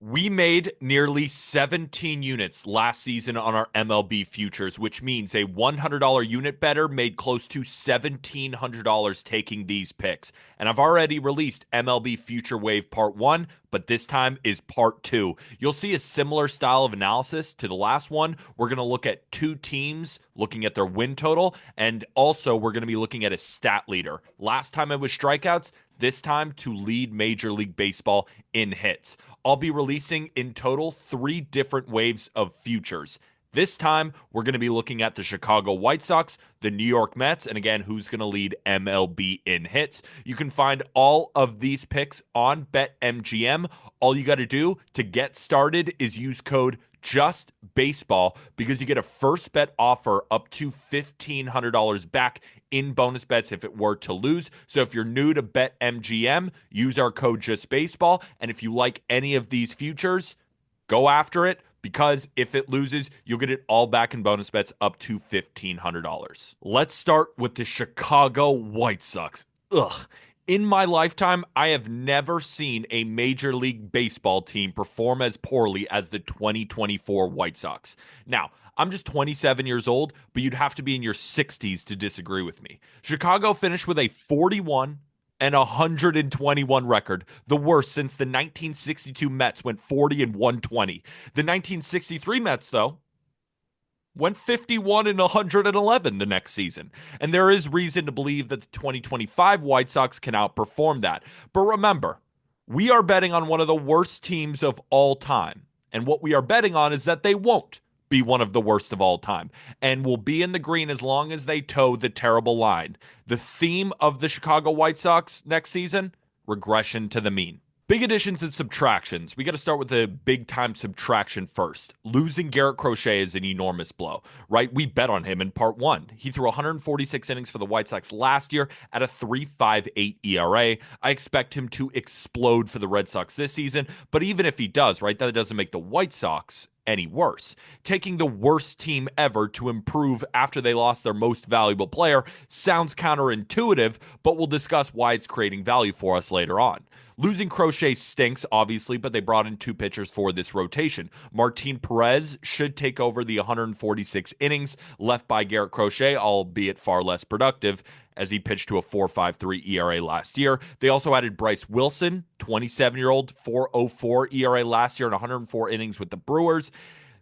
We made nearly 17 units last season on our MLB futures, which means a $100 unit better made close to $1,700 taking these picks. And I've already released MLB Future Wave Part 1, but this time is Part 2. You'll see a similar style of analysis to the last one. We're going to look at two teams, looking at their win total, and also we're going to be looking at a stat leader. Last time it was strikeouts, this time to lead Major League Baseball in hits. I'll be releasing in total 3 different waves of futures. This time, we're going to be looking at the Chicago White Sox, the New York Mets, and again, who's going to lead MLB in hits. You can find all of these picks on BetMGM. All you got to do to get started is use code JUSTBASEBALL because you get a first bet offer up to $1,500 back in bonus bets if it were to lose. So if you're new to BetMGM, use our code JUSTBASEBALL. And if you like any of these futures, go after it because if it loses, you'll get it all back in bonus bets up to $1,500. Let's start with the Chicago White Sox. Ugh. In my lifetime, I have never seen a Major League Baseball team perform as poorly as the 2024 White Sox. Now, I'm just 27 years old, but you'd have to be in your 60s to disagree with me. Chicago finished with a 41 and 121 record, the worst since the 1962 Mets went 40 and 120. The 1963 Mets, though, went 51 and 111 the next season. And there is reason to believe that the 2025 White Sox can outperform that. But remember, we are betting on one of the worst teams of all time. And what we are betting on is that they won't be one of the worst of all time and will be in the green as long as they toe the terrible line. The theme of the Chicago White Sox next season, regression to the mean. Big additions and subtractions. We got to start with the big time subtraction first. Losing Garrett Crochet is an enormous blow, right? We bet on him in part 1. He threw 146 innings for the White Sox last year at a 3.58 ERA. I expect him to explode for the Red Sox this season, but even if he does, right, that doesn't make the White Sox any worse. Taking the worst team ever to improve after they lost their most valuable player sounds counterintuitive, but we'll discuss why it's creating value for us later on. Losing Crochet stinks, obviously, but they brought in 2 pitchers for this rotation. Martin Perez should take over the 146 innings left by Garrett Crochet, albeit far less productive, as he pitched to a 4.53 ERA last year. They also added Bryce Wilson, 27-year-old, 4.04 ERA last year in 104 innings with the Brewers.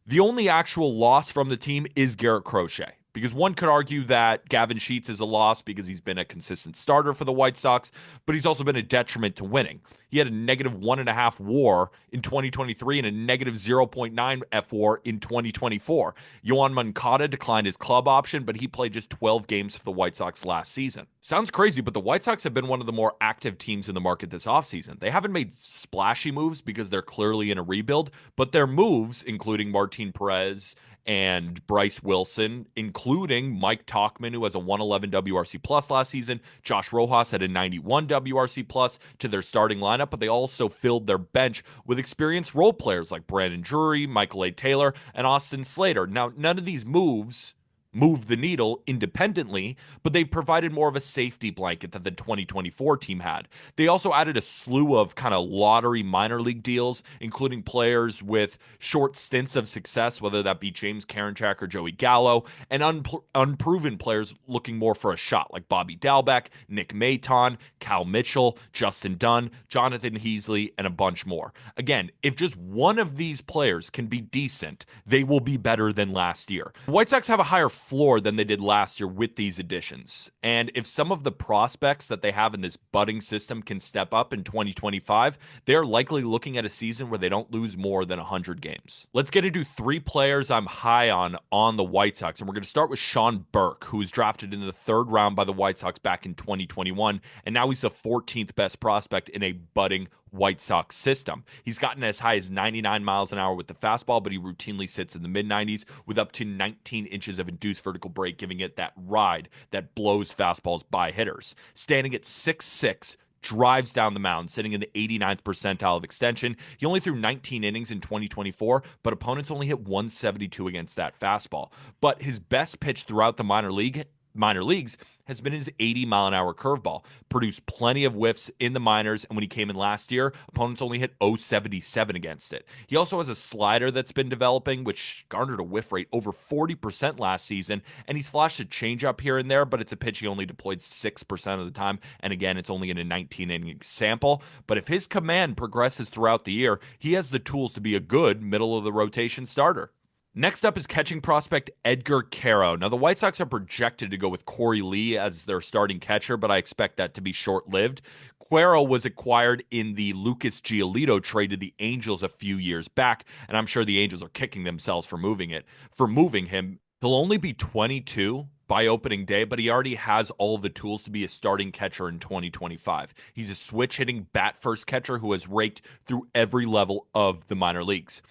The only actual loss from the team is Garrett Crochet, because one could argue that Gavin Sheets is a loss because he's been a consistent starter for the White Sox, but he's also been a detriment to winning. He had a negative 1.5 WAR in 2023 and a negative 0.9 FWAR in 2024. Yohan Moncada declined his club option, but he played just 12 games for the White Sox last season. Sounds crazy, but the White Sox have been one of the more active teams in the market this offseason. They haven't made splashy moves because they're clearly in a rebuild, but their moves, including Martin Perez and Bryce Wilson, including Mike Tauchman, who has a 111 WRC plus last season. Josh Rojas had a 91 WRC plus to their starting lineup, but they also filled their bench with experienced role players like Brandon Drury, Michael A. Taylor, and Austin Slater. Now, none of these moves move the needle independently, but they've provided more of a safety blanket that the 2024 team had. They also added a slew of kind of lottery minor league deals, including players with short stints of success, whether that be James Karinchak or Joey Gallo, and unproven players looking more for a shot, like Bobby Dalbec, Nick Maton, Cal Mitchell, Justin Dunn, Jonathan Heasley, and a bunch more. Again, if just one of these players can be decent, they will be better than last year. The White Sox have a higher floor than they did last year with these additions. And if some of the prospects that they have in this budding system can step up in 2025, they're likely looking at a season where they don't lose more than 100 games. Let's get into 3 players I'm high on the White Sox. And we're going to start with Sean Burke, who was drafted in the 3rd round by the White Sox back in 2021. And now he's the 14th best prospect in a budding White Sox system. He's gotten as high as 99 miles an hour with the fastball, but he routinely sits in the mid-90s with up to 19 inches of induced vertical break, giving it that ride that blows fastballs by hitters. Standing at 6'6", drives down the mound, sitting in the 89th percentile of extension. He only threw 19 innings in 2024, but opponents only hit 172 against that fastball. But his best pitch throughout the minor league minor leagues has been his 80-mile-an-hour curveball. Produced plenty of whiffs in the minors, and when he came in last year, opponents only hit 0.77 against it. He also has a slider that's been developing, which garnered a whiff rate over 40% last season, and he's flashed a changeup here and there, but it's a pitch he only deployed 6% of the time, and again, it's only in a 19-inning sample. But if his command progresses throughout the year, he has the tools to be a good middle-of-the-rotation starter. Next up is catching prospect Edgar Caro. Now, the White Sox are projected to go with Corey Lee as their starting catcher, but I expect that to be short-lived. Caro was acquired in the Lucas Giolito trade to the Angels a few years back, and I'm sure the Angels are kicking themselves for moving him. He'll only be 22 by opening day, but he already has all the tools to be a starting catcher in 2025. He's a switch-hitting bat-first catcher who has raked through every level of the minor leagues.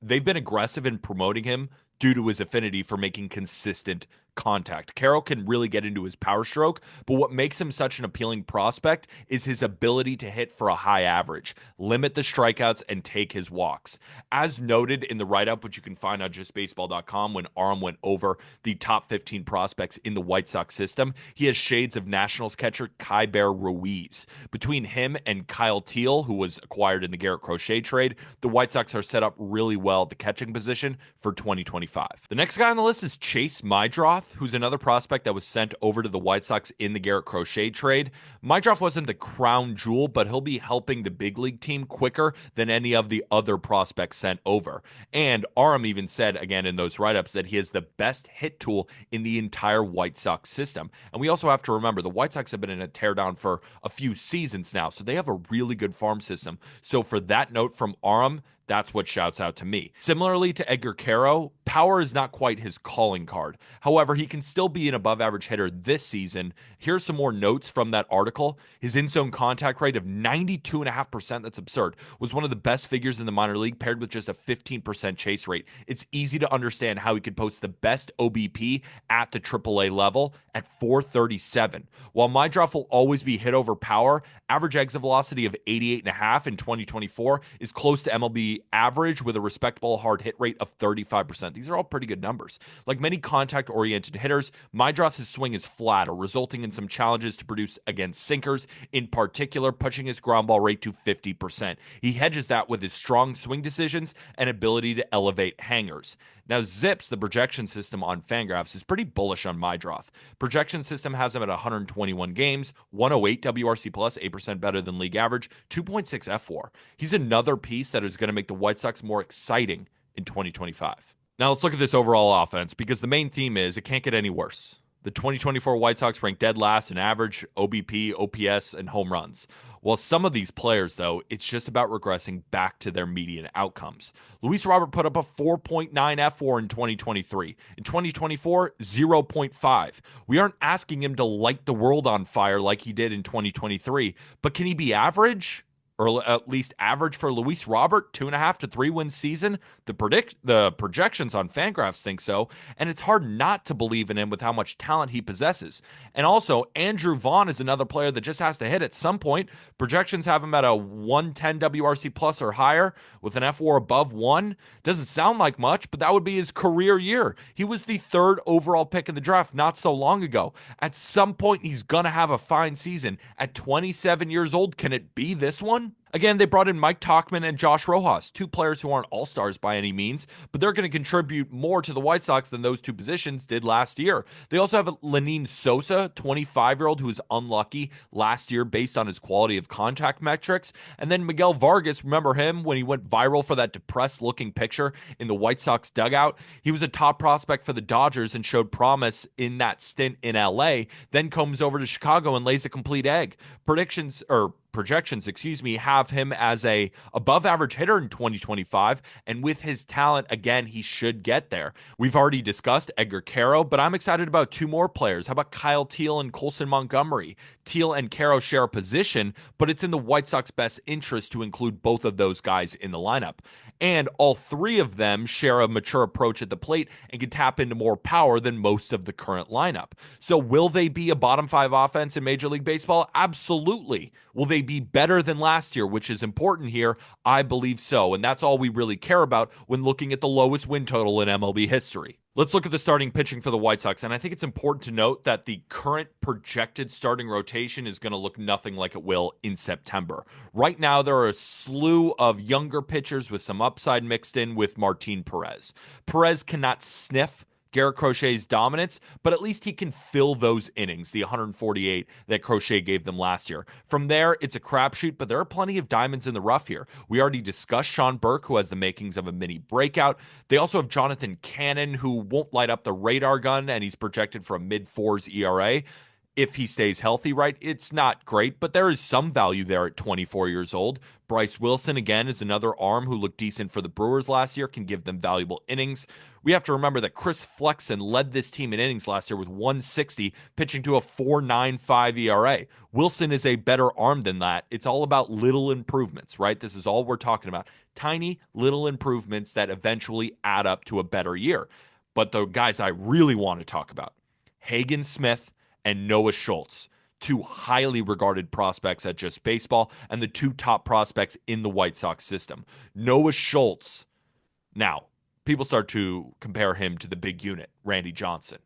They've been aggressive in promoting him due to his affinity for making consistent contact. Carroll can really get into his power stroke, but what makes him such an appealing prospect is his ability to hit for a high average, limit the strikeouts, and take his walks. As noted in the write-up, which you can find on justbaseball.com, when Aram went over the top 15 prospects in the White Sox system, he has shades of Nationals catcher Kyber Ruiz. Between him and Kyle Teal, who was acquired in the Garrett Crochet trade, the White Sox are set up really well at the catching position for 2025. The next guy on the list is Chase Mydroth, who's another prospect that was sent over to the White Sox in the Garrett Crochet trade. Mydroth wasn't the crown jewel, but he'll be helping the big league team quicker than any of the other prospects sent over. And Aram even said, again in those write-ups, that he has the best hit tool in the entire White Sox system. And we also have to remember, the White Sox have been in a teardown for a few seasons now, so they have a really good farm system. So for that note from Aram, that's what shouts out to me. Similarly to Edgar Caro, power is not quite his calling card. However, he can still be an above-average hitter this season. Here's some more notes from that article. His in-zone contact rate of 92.5%, that's absurd, was one of the best figures in the minor league, paired with just a 15% chase rate. It's easy to understand how he could post the best OBP at the AAA level at 437. While Mydroth will always be hit over power, average exit velocity of 88.5 in 2024 is close to MLB average with a respectable hard hit rate of 35%. These are all pretty good numbers. Like many contact-oriented hitters, Mydroth's swing is flatter, resulting in some challenges to produce against sinkers, in particular pushing his ground ball rate to 50%. He hedges that with his strong swing decisions and ability to elevate hangers. Now, Zips, the projection system on Fangraphs, is pretty bullish on Mydroth. Projection system has him at 121 games, 108 WRC+, 8% better than league average, 2.6 F4. He's another piece that is going to make the White Sox more exciting in 2025. Now, let's look at this overall offense, because the main theme is it can't get any worse. The 2024 White Sox ranked dead last in average, OBP, OPS, and home runs. While some of these players, though, it's just about regressing back to their median outcomes. Luis Robert put up a 4.9 F4 in 2023. In 2024, 0.5. We aren't asking him to light the world on fire like he did in 2023, but can he be average? Or at least average for Luis Robert, 2.5 to 3 win season. The projections on Fangraphs think so, and it's hard not to believe in him with how much talent he possesses. And also, Andrew Vaughn is another player that just has to hit at some point. Projections have him at a 110 WRC plus or higher with an F4 above 1. Doesn't sound like much, but that would be his career year. He was the 3rd overall pick in the draft not so long ago. At some point, he's going to have a fine season. At 27 years old, can it be this one? Again, they brought in Mike Tauchman and Josh Rojas, 2 players who aren't all-stars by any means, but they're going to contribute more to the White Sox than those 2 positions did last year. They also have Lenin Sosa, 25-year-old, who was unlucky last year based on his quality of contact metrics. And then Miguel Vargas, remember him when he went viral for that depressed-looking picture in the White Sox dugout? He was a top prospect for the Dodgers and showed promise in that stint in LA, then comes over to Chicago and lays a complete egg. Projections, have him as a above average hitter in 2025, and with his talent, again, he should get there. We've already discussed Edgar Caro, but I'm excited about 2 more players. How about Kyle Teal and Colson Montgomery? Teal and Caro share a position, but it's in the White Sox best interest to include both of those guys in the lineup. And all 3 of them share a mature approach at the plate and can tap into more power than most of the current lineup. So will they be a bottom 5 offense in Major League Baseball? Absolutely. Will they be better than last year which is important here. I believe so. And that's all we really care about when looking at the lowest win total in MLB history. Let's look at the starting pitching for the White Sox. And I think it's important to note that the current projected starting rotation is going to look nothing like it will in September. Right now, there are a slew of younger pitchers with some upside mixed in with Martin Perez. Perez cannot sniff Garrett Crochet's dominance, but at least he can fill those innings, the 148 that Crochet gave them last year. From there, it's a crapshoot, but there are plenty of diamonds in the rough here. We already discussed Sean Burke, who has the makings of a mini breakout. They also have Jonathan Cannon, who won't light up the radar gun, and he's projected for a mid-fours ERA. If he stays healthy, right, it's not great, but there is some value there at 24 years old. Bryce Wilson, again, is another arm who looked decent for the Brewers last year, can give them valuable innings. We have to remember that Chris Flexen led this team in innings last year with 160, pitching to a 4.95 ERA. Wilson is a better arm than that. It's all about little improvements, right? This is all we're talking about. Tiny little improvements that eventually add up to a better year. But the guys I really want to talk about, Hagen Smith and Noah Schultz, two highly regarded prospects at Just Baseball and the two top prospects in the White Sox system. Noah Schultz, now, people start to compare him to the big unit, Randy Johnson.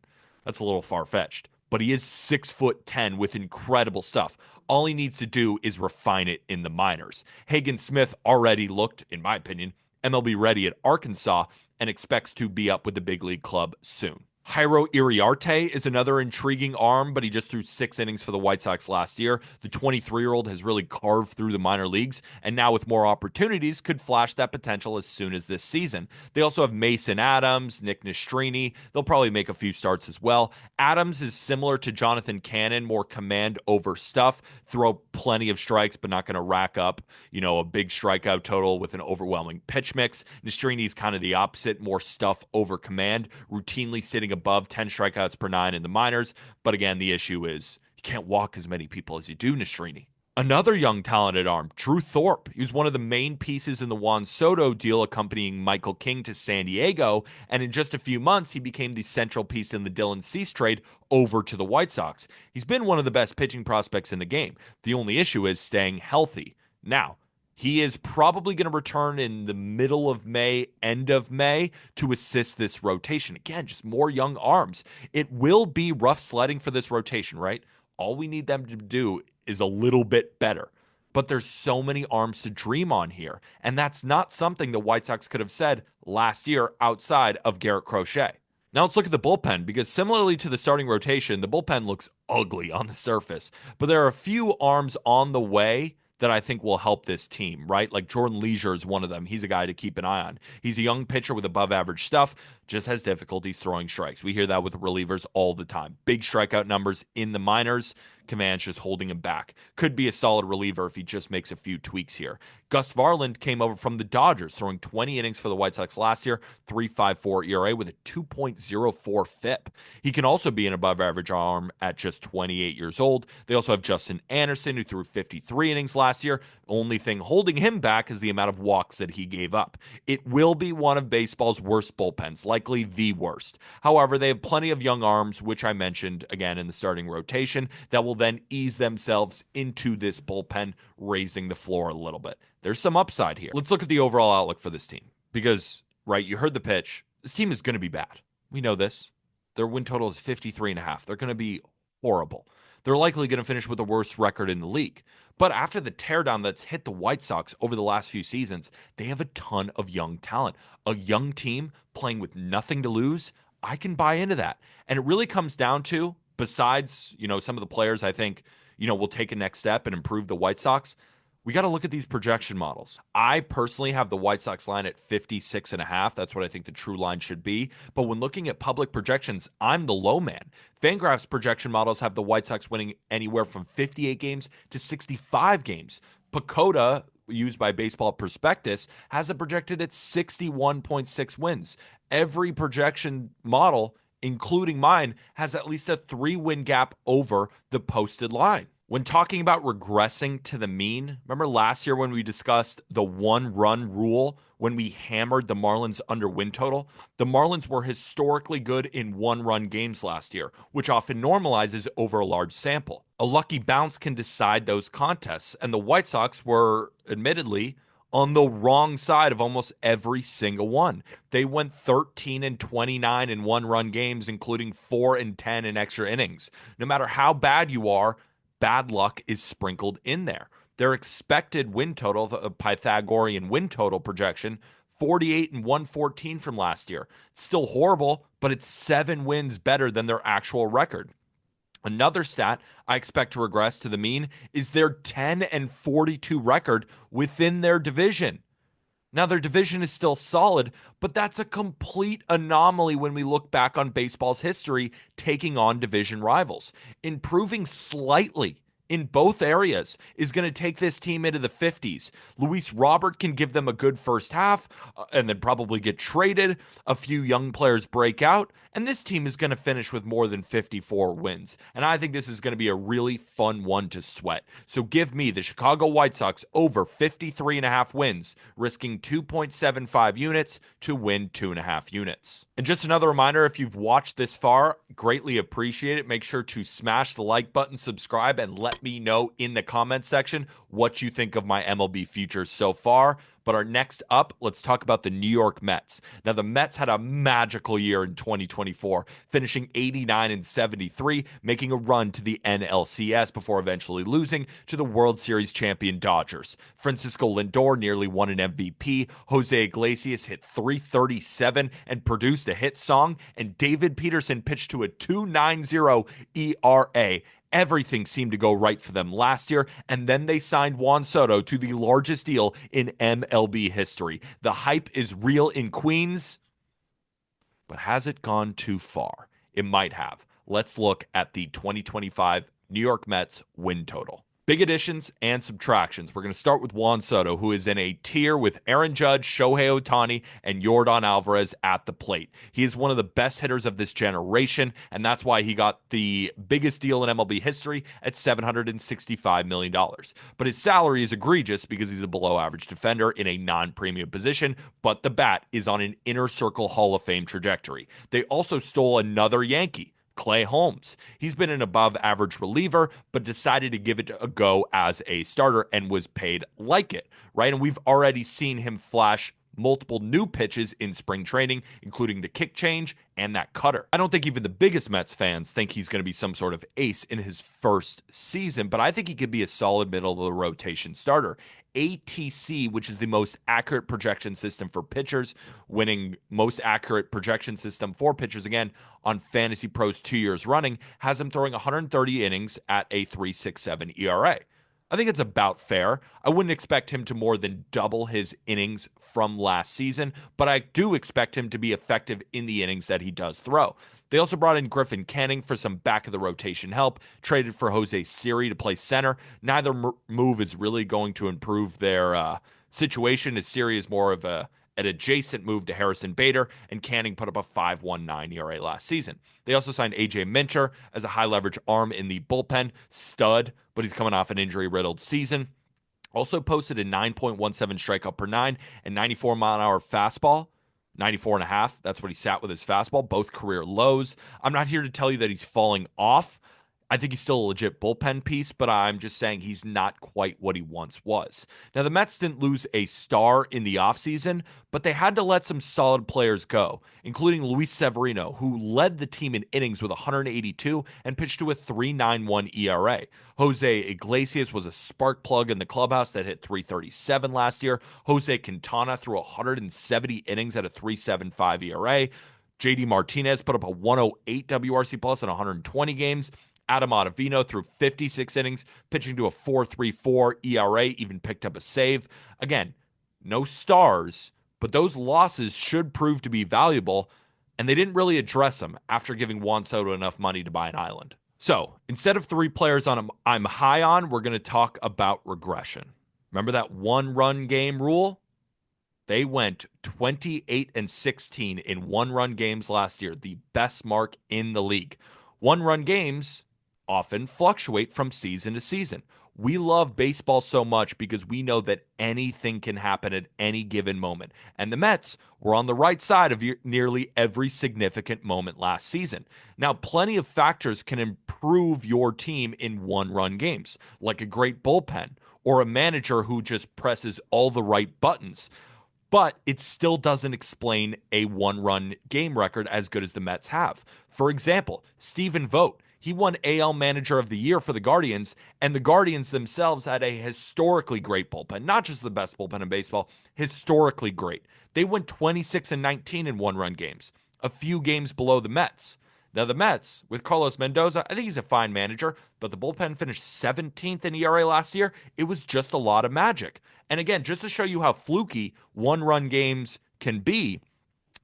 That's a little far-fetched, but he is 6'10" with incredible stuff. All he needs to do is refine it in the minors. Hagen Smith already looked, in my opinion, MLB ready at Arkansas and expects to be up with the big league club soon. Jairo Iriarte is another intriguing arm, but he just threw 6 innings for the White Sox last year. The 23-year-old has really carved through the minor leagues, and now with more opportunities, could flash that potential as soon as this season. They also have Mason Adams, Nick Nastrini. They'll probably make a few starts as well. Adams is similar to Jonathan Cannon, more command over stuff, throw plenty of strikes, but not going to rack up, a big strikeout total with an overwhelming pitch mix. Nastrini is kind of the opposite, more stuff over command, routinely sitting above 10 strikeouts per 9 in the minors. But again, the issue is you can't walk as many people as you do, Nastrini. Another young talented arm, Drew Thorpe. He was one of the main pieces in the Juan Soto deal accompanying Michael King to San Diego, and in just a few months, he became the central piece in the Dylan Cease trade over to the White Sox. He's been one of the best pitching prospects in the game. The only issue is staying healthy. Now, he is probably going to return in the middle of May, end of May, to assist this rotation. Again, just more young arms. It will be rough sledding for this rotation, right? All we need them to do is a little bit better. But there's so many arms to dream on here. And that's not something the White Sox could have said last year outside of Garrett Crochet. Now let's look at the bullpen, because similarly to the starting rotation, the bullpen looks ugly on the surface. But there are a few arms on the way that I think will help this team, right? Like Jordan Leisure is one of them. He's a guy to keep an eye on. He's a young pitcher with above average stuff, just has difficulties throwing strikes. We hear that with relievers all the time. Big strikeout numbers in the minors. Command's just holding him back. Could be a solid reliever if he just makes a few tweaks here. Gus Varland came over from the Dodgers, throwing 20 innings for the White Sox last year, 3.54 ERA with a 2.04 FIP. He can also be an above-average arm at just 28 years old. They also have Justin Anderson, who threw 53 innings last year. Only thing holding him back is the amount of walks that he gave up. It will be one of baseball's worst bullpens, likely the worst. However, they have plenty of young arms, which I mentioned again in the starting rotation, that will then ease themselves into this bullpen, raising the floor a little bit. There's some upside here. Let's look at the overall outlook for this team, because, right, you heard the pitch. This team is going to be bad. We know this. Their win total is 53.5. They're going to be horrible. They're likely going to finish with the worst record in the league. But after the teardown that's hit the White Sox over the last few seasons, they have a ton of young talent. A young team playing with nothing to lose, I can buy into that. And it really comes down to, besides, some of the players I think, will take a next step and improve the White Sox, we got to look at these projection models. I personally have the White Sox line at 56.5. That's what I think the true line should be. But when looking at public projections, I'm the low man. Fangraph's projection models have the White Sox winning anywhere from 58 games to 65 games. Pacoda, used by Baseball Prospectus, has it projected at 61.6 wins. Every projection model, including mine, has at least a 3-win gap over the posted line. When talking about regressing to the mean, remember last year when we discussed the 1 run rule when we hammered the Marlins under win total? The Marlins were historically good in 1 run games last year, which often normalizes over a large sample. A lucky bounce can decide those contests, and the White Sox were admittedly on the wrong side of almost every single one. They went 13 and 29 in 1 run games, including 4 and 10 in extra innings. No matter how bad you are, bad luck is sprinkled in there. Their expected win total, the Pythagorean win total projection, 48 and 114 from last year. It's still horrible, but it's 7 wins better than their actual record. Another stat I expect to regress to the mean is their 10 and 42 record within their division. Now, their division is still solid, but that's a complete anomaly when we look back on baseball's history taking on division rivals. Improving slightly in both areas is going to take this team into the 50s. Luis Robert can give them a good first half and then probably get traded. A few young players break out, and this team is going to finish with more than 54 wins. And I think this is going to be a really fun one to sweat. So give me the Chicago White Sox over 53.5 wins, risking 2.75 units to win 2.5 units. And just another reminder, if you've watched this far, greatly appreciate it. Make sure to smash the like button, subscribe, and let me know in the comments section what you think of my MLB futures so far. But our next up, let's talk about the New York Mets. Now, the Mets had a magical year in 2024, finishing 89 and 73, making a run to the NLCS before eventually losing to the World Series champion Dodgers. Francisco Lindor nearly won an MVP. Jose Iglesias hit .337 and produced a hit song, and David Peterson pitched to a 2.90 ERA. Everything seemed to go right for them last year, and then they signed Juan Soto to the largest deal in MLB history. The hype is real in Queens, but has it gone too far? It might have. Let's look at the 2025 New York Mets win total. Big additions and subtractions. We're going to start with Juan Soto, who is in a tier with Aaron Judge, Shohei Ohtani, and Yordan Alvarez at the plate. He is one of the best hitters of this generation, and that's why he got the biggest deal in MLB history at $765 million. But his salary is egregious because he's a below-average defender in a non-premium position, but the bat is on an inner circle Hall of Fame trajectory. They also stole another Yankee, Clay Holmes. He's been an above average reliever, but decided to give it a go as a starter and was paid like it, right? And we've already seen him flash multiple new pitches in spring training, including the kick change and that cutter. I don't think even the biggest Mets fans think he's going to be some sort of ace in his first season, but I think he could be a solid middle of the rotation starter. ATC, which is the most accurate projection system for pitchers, winning most accurate projection system for pitchers again on Fantasy Pros 2 years running, has him throwing 130 innings at a 3.67 ERA. I think it's about fair. I wouldn't expect him to more than double his innings from last season, but I do expect him to be effective in the innings that he does throw. They also brought in Griffin Canning for some back of the rotation help, traded for Jose Siri to play center. Neither move is really going to improve their situation, as Siri is more of an adjacent move to Harrison Bader, and Canning put up a 5.19 ERA last season. They also signed AJ Minter as a high leverage arm in the bullpen, stud, but he's coming off an injury riddled season. Also posted a 9.17 strikeout per nine and 94 mile an hour fastball. 94 and a half. That's what he sat with his fastball, both career lows. I'm not here to tell you that he's falling off. I think he's still a legit bullpen piece, but I'm just saying he's not quite what he once was. Now, the Mets didn't lose a star in the offseason, but they had to let some solid players go, including Luis Severino, who led the team in innings with 182 and pitched to a 3.91 ERA. Jose Iglesias was a spark plug in the clubhouse that hit 337 last year. Jose Quintana threw 170 innings at a 3.75 ERA. JD Martinez put up a 108 WRC plus in 120 games. Adam Ottavino threw 56 innings, pitching to a 4.34 ERA, even picked up a save. Again, no stars, but those losses should prove to be valuable, and they didn't really address them after giving Juan Soto enough money to buy an island. So, instead of 3 players I'm high on, we're going to talk about regression. Remember that 1-run game rule? They went 28 and 16 in 1-run games last year, the best mark in the league. 1-run games often fluctuate from season to season. We love baseball so much because we know that anything can happen at any given moment. And the Mets were on the right side of nearly every significant moment last season. Now, plenty of factors can improve your team in one-run games, like a great bullpen or a manager who just presses all the right buttons. But it still doesn't explain a one-run game record as good as the Mets have. For example, Stephen Vogt, he won AL Manager of the Year for the Guardians, and the Guardians themselves had a historically great bullpen, not just the best bullpen in baseball, historically great. They went 26-19 in one-run games, a few games below the Mets. Now, the Mets, with Carlos Mendoza, I think he's a fine manager, but the bullpen finished 17th in ERA last year. It was just a lot of magic. And again, just to show you how fluky one-run games can be,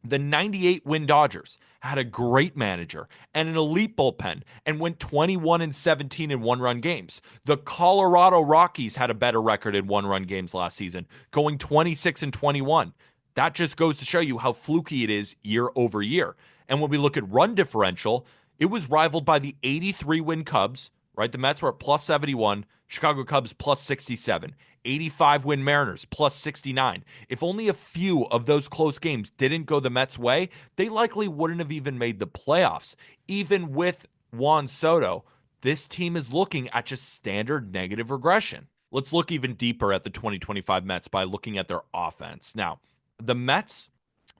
the 98 win Dodgers had a great manager and an elite bullpen and went 21-17 in one-run games. The Colorado Rockies had a better record in one-run games last season, going 26-21. That just goes to show you how fluky it is year over year. And when we look at run differential, it was rivaled by the 83 win Cubs, right? The Mets were at plus 71, Chicago Cubs plus 67. 85 win Mariners plus 69. If only a few of those close games didn't go the Mets' way, they likely wouldn't have even made the playoffs. Even with Juan Soto, this team is looking at just standard negative regression. Let's look even deeper at the 2025 Mets by looking at their offense. Now, the Mets,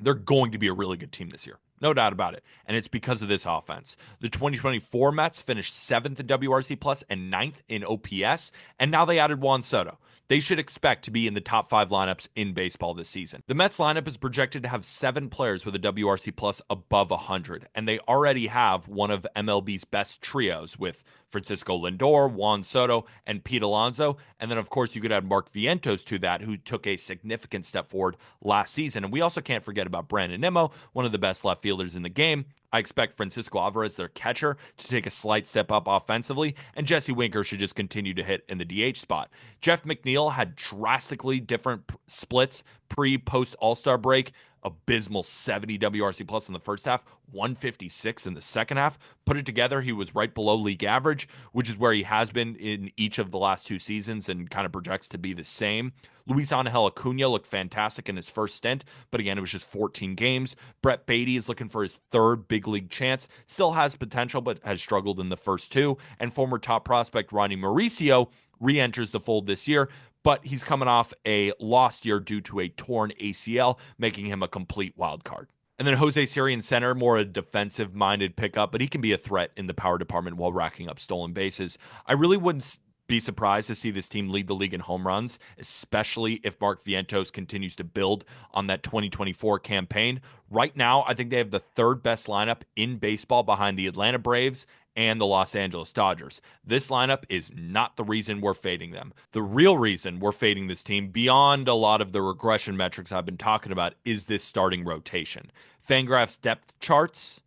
they're going to be a really good team this year. No doubt about it. And it's because of this offense. The 2024 Mets finished 7th in WRC plus and 9th in OPS, and now they added Juan Soto. They should expect to be in the top 5 lineups in baseball this season. The Mets lineup is projected to have 7 players with a WRC plus above 100, and they already have one of MLB's best trios with Francisco Lindor, Juan Soto, and Pete Alonso. And then, of course, you could add Mark Vientos to that, who took a significant step forward last season. And we also can't forget about Brandon Nimmo, one of the best left fielders in the game. I expect Francisco Alvarez, their catcher, to take a slight step up offensively, and Jesse Winker should just continue to hit in the DH spot. Jeff McNeil had drastically different splits pre-post All-Star break. Abysmal 70 WRC plus in the first half, 156 in the second half. Put it together, he was right below league average, which is where he has been in each of the last 2 seasons and kind of projects to be the same. Luis Angel Acuna looked fantastic in his first stint, but again, it was just 14 games. Brett Beatty is looking for his 3rd big league chance. Still has potential, but has struggled in the first 2. And former top prospect Ronnie Mauricio re-enters the fold this year, but he's coming off a lost year due to a torn ACL, making him a complete wild card. And then Jose Siri center, more a defensive-minded pickup, but he can be a threat in the power department while racking up stolen bases. I really wouldn't be surprised to see this team lead the league in home runs, especially if Mark Vientos continues to build on that 2024 campaign. Right now, I think they have the 3rd best lineup in baseball behind the Atlanta Braves and the Los Angeles Dodgers. This lineup is not the reason we're fading them. The real reason we're fading this team, beyond a lot of the regression metrics I've been talking about, is this starting rotation. Fangraph's depth charts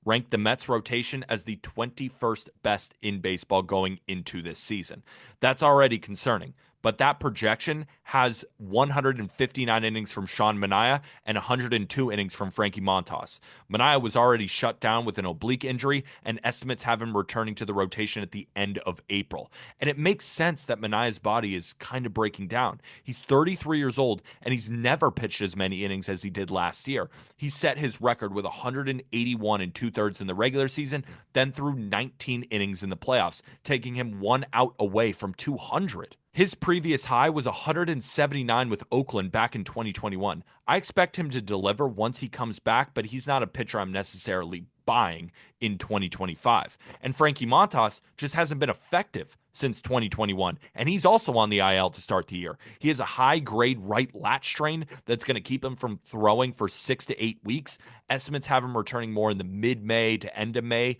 rank the Mets rotation as the 21st best in baseball going into this season. That's already concerning. But that projection has 159 innings from Sean Manaea and 102 innings from Frankie Montas. Manaea was already shut down with an oblique injury, and estimates have him returning to the rotation at the end of April. And it makes sense that Manaea's body is kind of breaking down. He's 33 years old, and he's never pitched as many innings as he did last year. He set his record with 181 and 2/3 in the regular season, then threw 19 innings in the playoffs, taking him 1 out away from 200. His previous high was 179 with Oakland back in 2021. I expect him to deliver once he comes back, but he's not a pitcher I'm necessarily buying in 2025. And Frankie Montas just hasn't been effective since 2021, and he's also on the IL to start the year. He has a high-grade right lat strain that's going to keep him from throwing for 6 to 8 weeks. Estimates have him returning more in the mid-May to end of May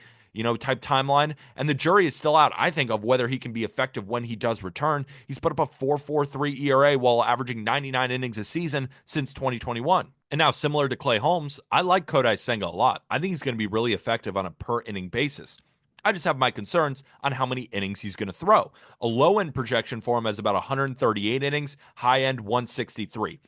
type timeline. And the jury is still out, I think, of whether he can be effective when he does return. He's put up a 4.43 ERA while averaging 99 innings a season since 2021. And now, similar to Clay Holmes, I like Kodai Senga a lot. I think he's going to be really effective on a per-inning basis. I just have my concerns on how many innings he's going to throw. A low-end projection for him is about 138 innings, high-end 163.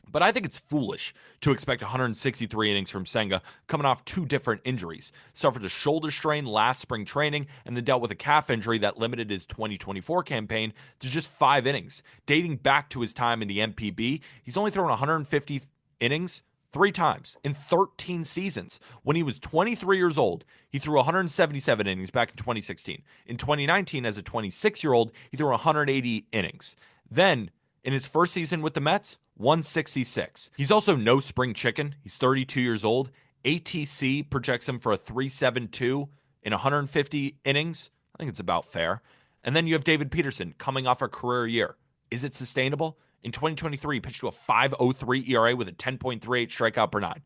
But I think it's foolish to expect 163 innings from Senga coming off two different injuries. Suffered a shoulder strain last spring training and then dealt with a calf injury that limited his 2024 campaign to just 5 innings. Dating back to his time in the MPB, he's only thrown 150 innings 3 times in 13 seasons. When he was 23 years old, he threw 177 innings back in 2016. In 2019, as a 26-year-old, he threw 180 innings. Then, in his first season with the Mets, 166. He's also no spring chicken. He's 32 years old. ATC projects him for a 3.72 in 150 innings. I think it's about fair. And then you have David Peterson coming off a career year. Is it sustainable? In 2023, he pitched to a 5.03 ERA with a 10.38 strikeout per nine.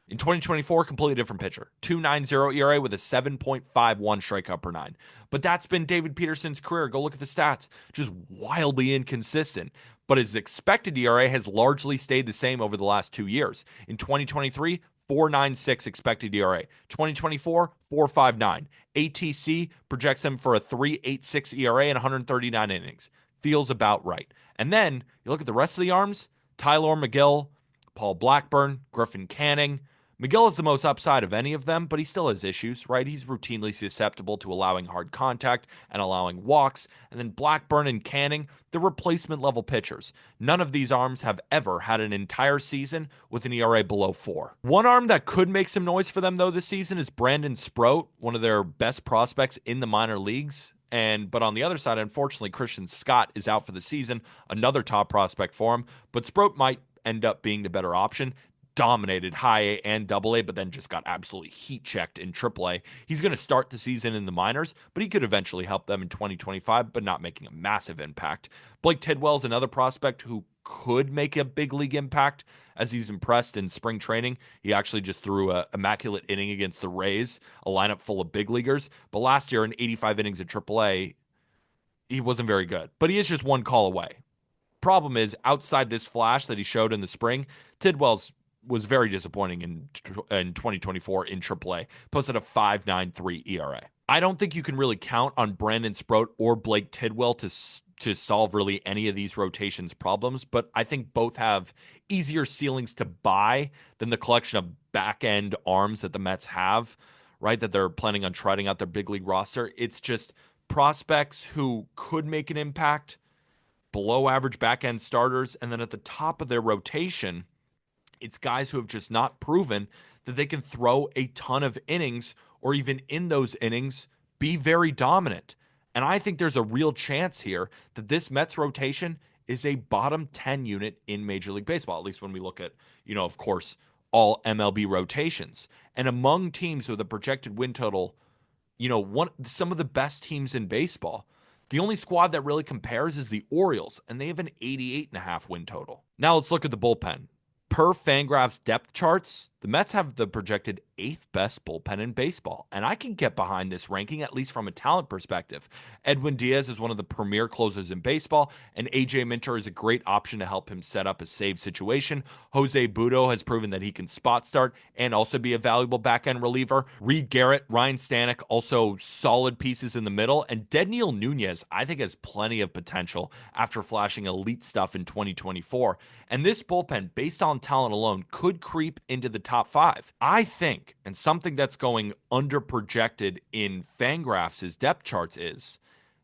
In 2024, completely different pitcher. 2.90 ERA with a 7.51 strikeout per nine. But that's been David Peterson's career. Go look at the stats. Just wildly inconsistent. But his expected ERA has largely stayed the same over the last 2 years. In 2023, 4.96 expected ERA. 2024, 4.59. ATC projects him for a 3.86 ERA and 139 innings. Feels about right. And then you look at the rest of the arms, Tyler McGill, Paul Blackburn, Griffin Canning. McGill is the most upside of any of them, but he still has issues, right? He's routinely susceptible to allowing hard contact and allowing walks. And then Blackburn and Canning, they're replacement level pitchers. None of these arms have ever had an entire season with an ERA below 4. One arm that could make some noise for them, though, this season is Brandon Sproat, one of their best prospects in the minor leagues. But on the other side, unfortunately, Christian Scott is out for the season, another top prospect for him. But Sproat might end up being the better option. Dominated high A and double A, but then just got absolutely heat checked in triple A. He's going to start the season in the minors, but he could eventually help them in 2025, but not making a massive impact. Blake Tidwell's another prospect who could make a big league impact as he's impressed in spring training. He actually just threw an immaculate inning against the Rays, a lineup full of big leaguers. But last year in 85 innings at triple A, he wasn't very good. But he is just one call away. Problem is, outside this flash that he showed in the spring, Tidwell's was very disappointing in 2024 in AAA, posted a 5.93 ERA. I don't think you can really count on Brandon Sproat or Blake Tidwell to solve really any of these rotations problems, but I think both have easier ceilings to buy than the collection of back-end arms that the Mets have, right, that they're planning on trotting out their big league roster. It's just prospects who could make an impact, below average back-end starters, and then at the top of their rotation, it's guys who have just not proven that they can throw a ton of innings or even in those innings be very dominant. And I think there's a real chance here that this Mets rotation is a bottom 10 unit in Major League Baseball, at least when we look at, of course, all MLB rotations. And among teams with a projected win total, some of the best teams in baseball, the only squad that really compares is the Orioles, and they have an 88.5 win total. Now let's look at the bullpen. Per Fangraphs depth charts, the Mets have the projected 8th best bullpen in baseball, and I can get behind this ranking, at least from a talent perspective. Edwin Diaz is one of the premier closers in baseball, and AJ Minter is a great option to help him set up a save situation. Jose Budo has proven that he can spot start and also be a valuable back-end reliever. Reed Garrett, Ryan Stanek, also solid pieces in the middle, and Dedniel Nunez, I think, has plenty of potential after flashing elite stuff in 2024. And this bullpen, based on talent alone, could creep into the top 5. I think, and something that's going underprojected in Fangraphs' depth charts is,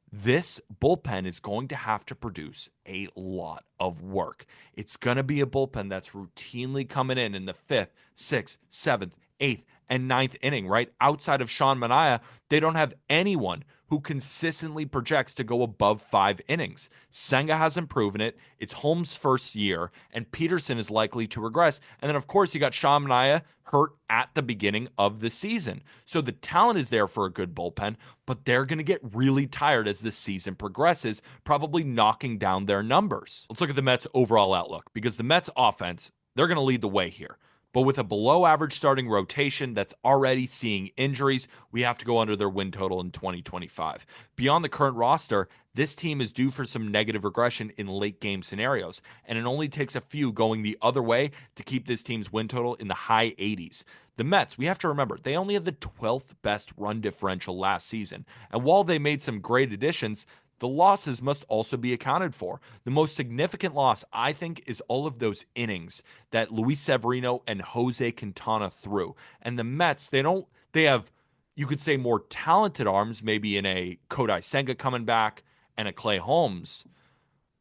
this bullpen is going to have to produce a lot of work. It's going to be a bullpen that's routinely coming in the 5th, 6th, 7th, 8th, and 9th inning, right? Outside of Sean Manaea, they don't have anyone who consistently projects to go above 5 innings. Senga hasn't proven it. It's Holmes' first year, and Peterson is likely to regress. And then, of course, you got Sean Manaea hurt at the beginning of the season. So the talent is there for a good bullpen, but they're going to get really tired as the season progresses, probably knocking down their numbers. Let's look at the Mets' overall outlook, because the Mets' offense, they're going to lead the way here. But with a below-average starting rotation that's already seeing injuries, we have to go under their win total in 2025. Beyond the current roster, this team is due for some negative regression in late-game scenarios, and it only takes a few going the other way to keep this team's win total in the high 80s. The Mets, we have to remember, they only have the 12th best run differential last season, and while they made some great additions, the losses must also be accounted for. The most significant loss, I think, is all of those innings that Luis Severino and Jose Quintana threw. And the Mets, they have, you could say, more talented arms, maybe in a Kodai Senga coming back and a Clay Holmes,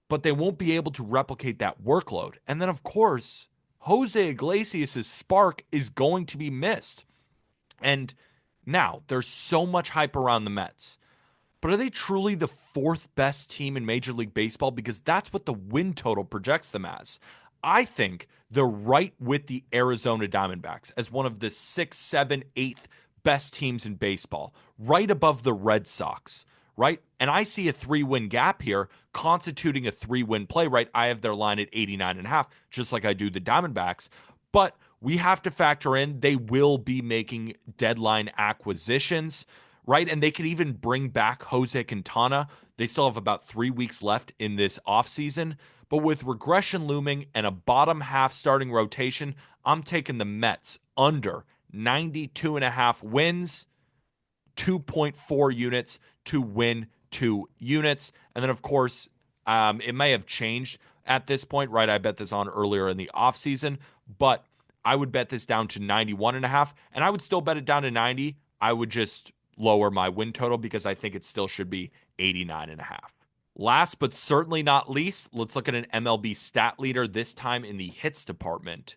but they won't be able to replicate that workload. And then, of course, Jose Iglesias' spark is going to be missed. And now there's so much hype around the Mets. But are they truly the fourth best team in Major League Baseball? Because that's what the win total projects them as. I think they're right with the Arizona Diamondbacks as one of the sixth, seventh, eighth best teams in baseball, right above the Red Sox, right? And I see a 3-win gap here constituting a 3-win play, right? I have their line at 89.5, just like I do the Diamondbacks. But we have to factor in they will be making deadline acquisitions, right? And they could even bring back Jose Quintana. They still have about 3 weeks left in this offseason. But with regression looming and a bottom half starting rotation, I'm taking the Mets under 92.5 wins, 2.4 units to win 2 units. And then, of course, it may have changed at this point, right? I bet this on earlier in the offseason, but I would bet this down to 91.5, and I would still bet it down to 90. I would just lower my win total because I think it still should be 89.5. Last but certainly not least, let's look at an MLB stat leader, this time in the hits department.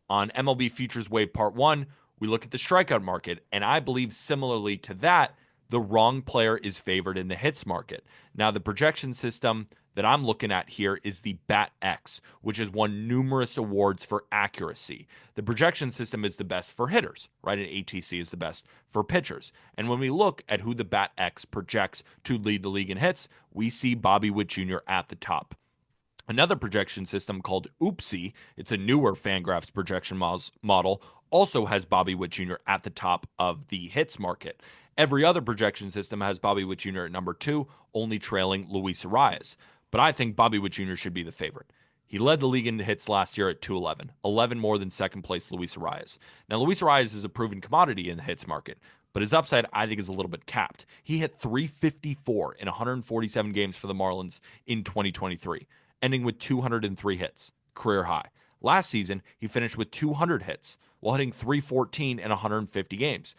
On MLB Futures Wave Part 1, we look at the strikeout market, and I believe similarly to that, the wrong player is favored in the hits market. Now, the projection system that I'm looking at here is the BAT-X, which has won numerous awards for accuracy. The projection system is the best for hitters, right? And ATC is the best for pitchers. And when we look at who the BAT-X projects to lead the league in hits, we see Bobby Witt Jr. at the top. Another projection system called Oopsie, it's a newer Fangraphs projection model, also has Bobby Witt Jr. at the top of the hits market. Every other projection system has Bobby Witt Jr. at number 2, only trailing Luis Arias. But I think Bobby Witt Jr. should be the favorite. He led the league in hits last year at 211, 11 more than second place Luis Arias. Now, Luis Arias is a proven commodity in the hits market, but his upside, I think, is a little bit capped. He hit 354 in 147 games for the Marlins in 2023, ending with 203 hits, career high. Last season, he finished with 200 hits while hitting 314 in 150 games.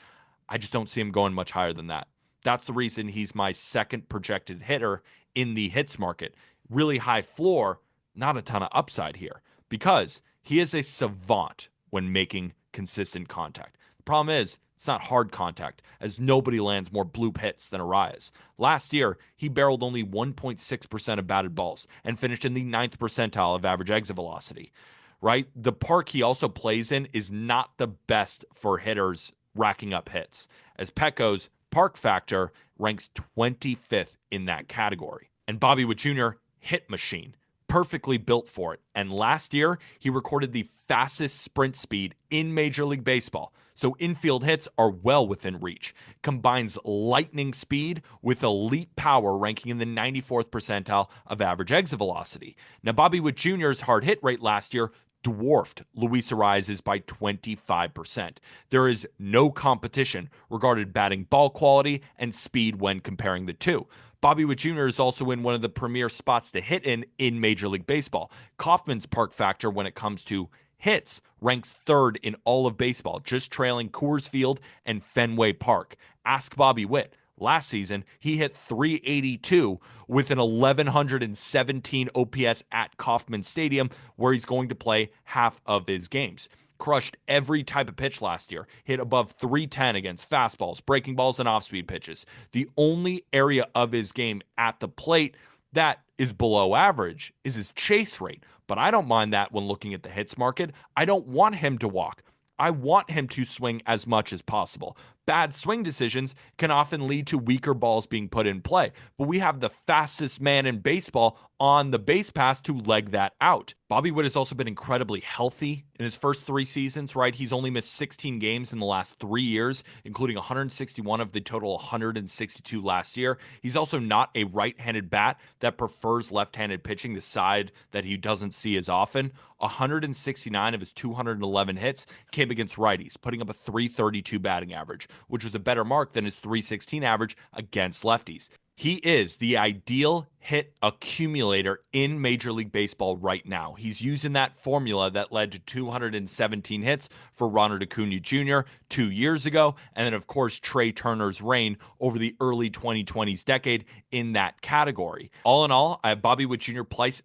I just don't see him going much higher than that. That's the reason he's my second projected hitter in the hits market. Really high floor, not a ton of upside here because he is a savant when making consistent contact. The problem is it's not hard contact, as nobody lands more bloop hits than Arias. Last year, he barreled only 1.6% of batted balls and finished in the 9th percentile of average exit velocity, right? The park he also plays in is not the best for hitters racking up hits, as Petco's park factor ranks 25th in that category. And Bobby Witt Jr., hit machine, perfectly built for it. And last year, he recorded the fastest sprint speed in Major League Baseball. So infield hits are well within reach. Combines lightning speed with elite power, ranking in the 94th percentile of average exit velocity. Now, Bobby Witt Jr.'s hard hit rate last year dwarfed Luis Arias's by 25%. There is no competition regarding batting ball quality and speed when comparing the two. Bobby Witt Jr. is also in one of the premier spots to hit in Major League Baseball. Kaufman's park factor when it comes to hits ranks 3rd in all of baseball, just trailing Coors Field and Fenway Park. Ask Bobby Witt. Last season, he hit 382 with an 1,117 OPS at Kauffman Stadium, where he's going to play half of his games. Crushed every type of pitch last year, hit above 310 against fastballs, breaking balls, and off-speed pitches. The only area of his game at the plate that is below average is his chase rate, but I don't mind that when looking at the hits market. I don't want him to walk. I want him to swing as much as possible. Bad swing decisions can often lead to weaker balls being put in play, but we have the fastest man in baseball on the base pass to leg that out. Bobby Witt has also been incredibly healthy in his first 3 seasons, right? He's only missed 16 games in the last 3 years, including 161 of the total 162 last year. He's also not a right-handed bat that prefers left-handed pitching, the side that he doesn't see as often. 169 of his 211 hits came against righties, putting up a 332 batting average, which was a better mark than his 316 average against lefties. He is the ideal hit accumulator in Major League Baseball right now. He's using that formula that led to 217 hits for Ronald Acuna Jr. 2 years ago, and then, of course, Trey Turner's reign over the early 2020s decade in that category. All in all, I have Bobby Witt Jr. priced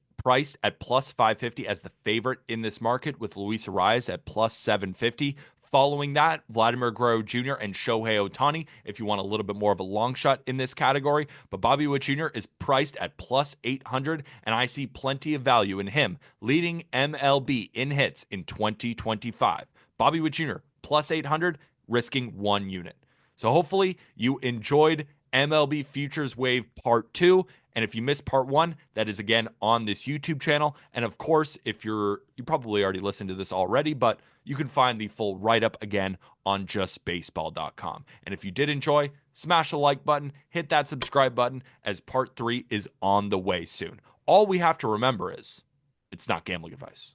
at plus 550 as the favorite in this market, with Luis Arias at plus 750. Following that, Vladimir Guerrero Jr. and Shohei Ohtani, if you want a little bit more of a long shot in this category. But Bobby Witt Jr. is priced at plus 800, and I see plenty of value in him leading MLB in hits in 2025. Bobby Witt Jr. plus 800, risking 1 unit. So hopefully you enjoyed MLB Futures Wave Part 2. And if you missed part 1, that is again on this YouTube channel. And of course, if you probably already listened to this already, but you can find the full write-up again on justbaseball.com. And if you did enjoy, smash the like button, hit that subscribe button, as part 3 is on the way soon. All we have to remember is it's not gambling advice.